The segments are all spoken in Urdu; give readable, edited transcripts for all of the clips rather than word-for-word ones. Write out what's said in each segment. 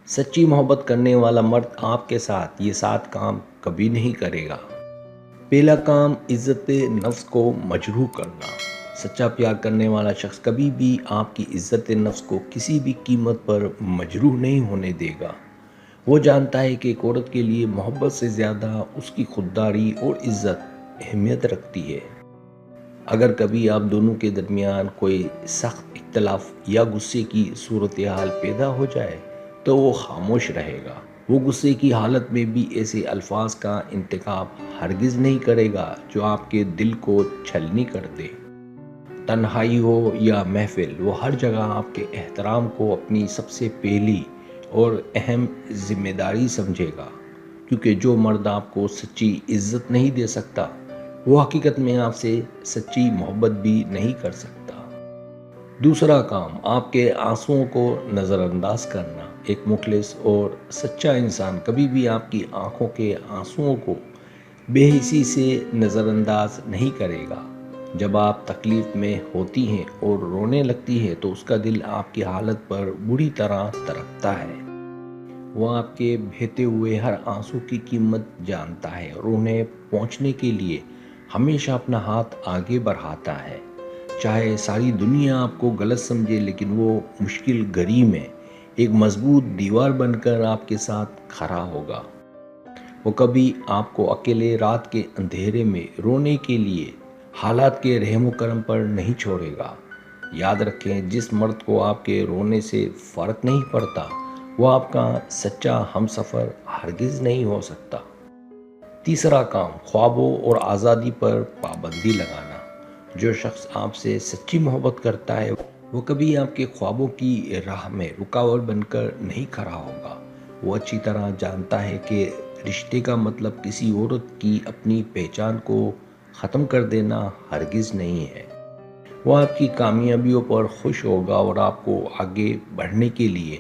سچی محبت کرنے والا مرد آپ کے ساتھ یہ 7 کام کبھی نہیں کرے گا۔ پہلا کام، عزت نفس کو مجروح کرنا۔ سچا پیار کرنے والا شخص کبھی بھی آپ کی عزت نفس کو کسی بھی قیمت پر مجروح نہیں ہونے دے گا۔ وہ جانتا ہے کہ ایک عورت کے لیے محبت سے زیادہ اس کی خودداری اور عزت اہمیت رکھتی ہے۔ اگر کبھی آپ دونوں کے درمیان کوئی سخت اختلاف یا غصے کی صورتحال پیدا ہو جائے تو وہ خاموش رہے گا۔ وہ غصے کی حالت میں بھی ایسے الفاظ کا انتخاب ہرگز نہیں کرے گا جو آپ کے دل کو چھلنی کر دے۔ تنہائی ہو یا محفل، وہ ہر جگہ آپ کے احترام کو اپنی سب سے پہلی اور اہم ذمہ داری سمجھے گا، کیونکہ جو مرد آپ کو سچی عزت نہیں دے سکتا وہ حقیقت میں آپ سے سچی محبت بھی نہیں کر سکتا۔ دوسرا کام، آپ کے آنسوؤں کو نظر انداز کرنا۔ ایک مخلص اور سچا انسان کبھی بھی آپ کی آنکھوں کے آنسوؤں کو بے حسی سے نظر انداز نہیں کرے گا۔ جب آپ تکلیف میں ہوتی ہیں اور رونے لگتی ہیں تو اس کا دل آپ کی حالت پر بری طرح تڑپتا ہے۔ وہ آپ کے بہتے ہوئے ہر آنسو کی قیمت جانتا ہے اور انہیں پہنچنے کے لیے ہمیشہ اپنا ہاتھ آگے بڑھاتا ہے۔ چاہے ساری دنیا آپ کو غلط سمجھے، لیکن وہ مشکل گھڑی میں ایک مضبوط دیوار بن کر آپ کے ساتھ کھڑا ہوگا۔ وہ کبھی آپ کو اکیلے رات کے اندھیرے میں رونے کے لیے حالات کے رحم و کرم پر نہیں چھوڑے گا۔ یاد رکھیں، جس مرد کو آپ کے رونے سے فرق نہیں پڑتا وہ آپ کا سچا ہمسفر ہرگز نہیں ہو سکتا۔ تیسرا کام، خوابوں اور آزادی پر پابندی لگانا۔ جو شخص آپ سے سچی محبت کرتا ہے وہ کبھی آپ کے خوابوں کی راہ میں رکاوٹ بن کر نہیں کھڑا ہوگا۔ وہ اچھی طرح جانتا ہے کہ رشتے کا مطلب کسی عورت کی اپنی پہچان کو ختم کر دینا ہرگز نہیں ہے۔ وہ آپ کی کامیابیوں پر خوش ہوگا اور آپ کو آگے بڑھنے کے لیے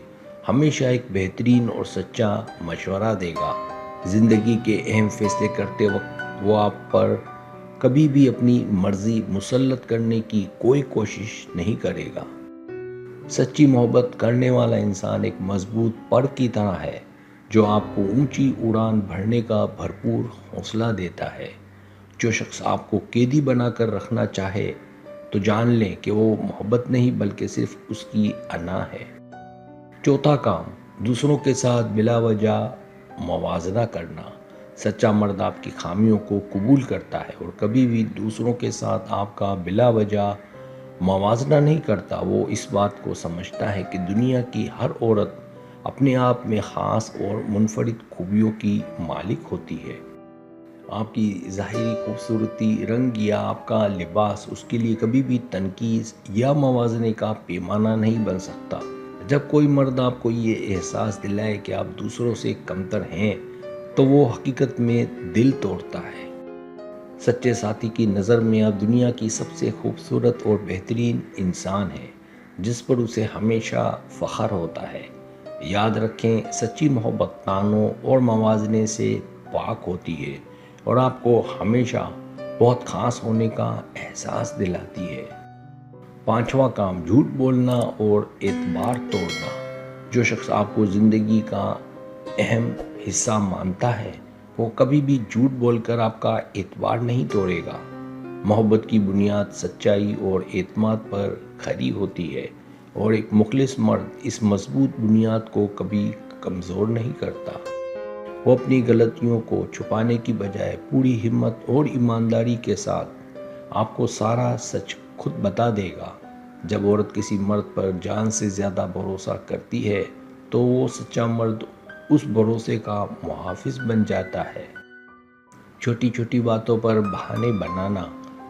ہمیشہ ایک بہترین اور سچا مشورہ دے گا۔ زندگی کے اہم فیصلے کرتے وقت وہ آپ پر کبھی بھی اپنی مرضی مسلط کرنے کی کوئی کوشش نہیں کرے گا۔ سچی محبت کرنے والا انسان ایک مضبوط پر کی طرح ہے جو آپ کو اونچی اڑان بھرنے کا بھرپور حوصلہ دیتا ہے۔ جو شخص آپ کو قیدی بنا کر رکھنا چاہے تو جان لیں کہ وہ محبت نہیں بلکہ صرف اس کی انا ہے۔ چوتھا کام، دوسروں کے ساتھ بلا وجہ موازنہ کرنا۔ سچا مرد آپ کی خامیوں کو قبول کرتا ہے اور کبھی بھی دوسروں کے ساتھ آپ کا بلا وجہ موازنہ نہیں کرتا۔ وہ اس بات کو سمجھتا ہے کہ دنیا کی ہر عورت اپنے آپ میں خاص اور منفرد خوبیوں کی مالک ہوتی ہے۔ آپ کی ظاہری خوبصورتی، رنگ یا آپ کا لباس اس کے لیے کبھی بھی تنقید یا موازنے کا پیمانہ نہیں بن سکتا۔ جب کوئی مرد آپ کو یہ احساس دلائے کہ آپ دوسروں سے کمتر ہیں تو وہ حقیقت میں دل توڑتا ہے۔ سچے ساتھی کی نظر میں آپ دنیا کی سب سے خوبصورت اور بہترین انسان ہیں، جس پر اسے ہمیشہ فخر ہوتا ہے۔ یاد رکھیں، سچی محبت تانوں اور موازنے سے پاک ہوتی ہے اور آپ کو ہمیشہ بہت خاص ہونے کا احساس دلاتی ہے۔ پانچواں کام، جھوٹ بولنا اور اعتبار توڑنا۔ جو شخص آپ کو زندگی کا اہم حصہ مانتا ہے وہ کبھی بھی جھوٹ بول کر آپ کا اعتبار نہیں توڑے گا۔ محبت کی بنیاد سچائی اور اعتماد پر کھڑی ہوتی ہے اور ایک مخلص مرد اس مضبوط بنیاد کو کبھی کمزور نہیں کرتا۔ وہ اپنی غلطیوں کو چھپانے کی بجائے پوری ہمت اور ایمانداری کے ساتھ آپ کو سارا سچ خود بتا دے گا۔ جب عورت کسی مرد پر جان سے زیادہ بھروسہ کرتی ہے تو وہ سچا مرد اس بھروسے کا محافظ بن جاتا ہے۔ چھوٹی چھوٹی باتوں پر بہانے بنانا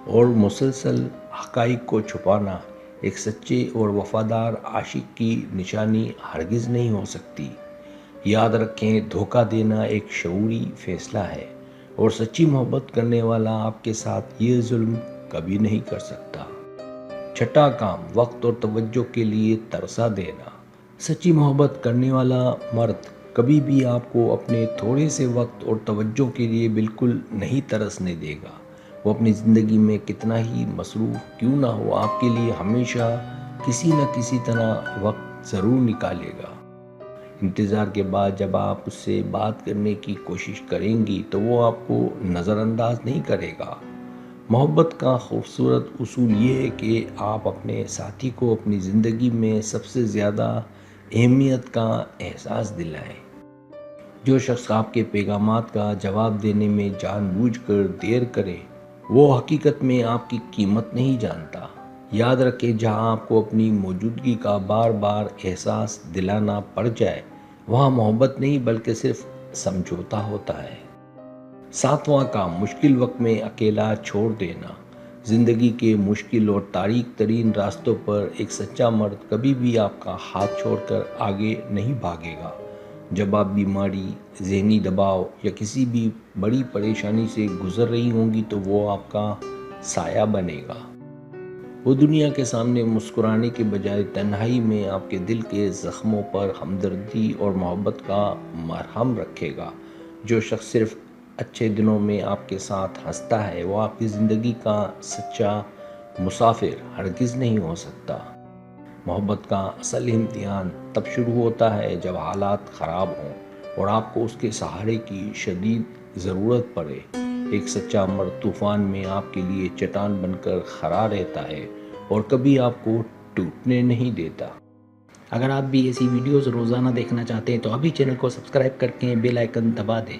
اور مسلسل حقائق کو چھپانا ایک سچے اور وفادار عاشق کی نشانی ہرگز نہیں ہو سکتی۔ یاد رکھیں، دھوکہ دینا ایک شعوری فیصلہ ہے اور سچی محبت کرنے والا آپ کے ساتھ یہ ظلم کبھی نہیں کر سکتا۔ چھٹا کام، وقت اور توجہ کے لیے ترسا دینا۔ سچی محبت کرنے والا مرد کبھی بھی آپ کو اپنے تھوڑے سے وقت اور توجہ کے لیے بالکل نہیں ترسنے دے گا۔ وہ اپنی زندگی میں کتنا ہی مصروف کیوں نہ ہو، آپ کے لیے ہمیشہ کسی نہ کسی طرح وقت ضرور نکالے گا۔ انتظار کے بعد جب آپ اس سے بات کرنے کی کوشش کریں گی تو وہ آپ کو نظر انداز نہیں کرے گا۔ محبت کا خوبصورت اصول یہ ہے کہ آپ اپنے ساتھی کو اپنی زندگی میں سب سے زیادہ اہمیت کا احساس دلائیں۔ جو شخص آپ کے پیغامات کا جواب دینے میں جان بوجھ کر دیر کرے وہ حقیقت میں آپ کی قیمت نہیں جانتا۔ یاد رکھیں، جہاں آپ کو اپنی موجودگی کا بار بار احساس دلانا پڑ جائے وہاں محبت نہیں بلکہ صرف سمجھوتا ہوتا ہے۔ ساتواں کام، مشکل وقت میں اکیلا چھوڑ دینا۔ زندگی کے مشکل اور تاریک ترین راستوں پر ایک سچا مرد کبھی بھی آپ کا ہاتھ چھوڑ کر آگے نہیں بھاگے گا۔ جب آپ بیماری، ذہنی دباؤ یا کسی بھی بڑی پریشانی سے گزر رہی ہوں گی تو وہ آپ کا سایہ بنے گا۔ وہ دنیا کے سامنے مسکرانے کے بجائے تنہائی میں آپ کے دل کے زخموں پر ہمدردی اور محبت کا مرہم رکھے گا۔ جو شخص صرف اچھے دنوں میں آپ کے ساتھ ہنستا ہے وہ آپ کی زندگی کا سچا مسافر ہرگز نہیں ہو سکتا۔ محبت کا اصل امتحان تب شروع ہوتا ہے جب حالات خراب ہوں اور آپ کو اس کے سہارے کی شدید ضرورت پڑے۔ ایک سچا مرد طوفان میں آپ کے لیے چٹان بن کر کھڑا رہتا ہے اور کبھی آپ کو ٹوٹنے نہیں دیتا۔ اگر آپ بھی ایسی ویڈیوز روزانہ دیکھنا چاہتے ہیں تو ابھی چینل کو سبسکرائب کر کے بیل آئیکن دبا دیں۔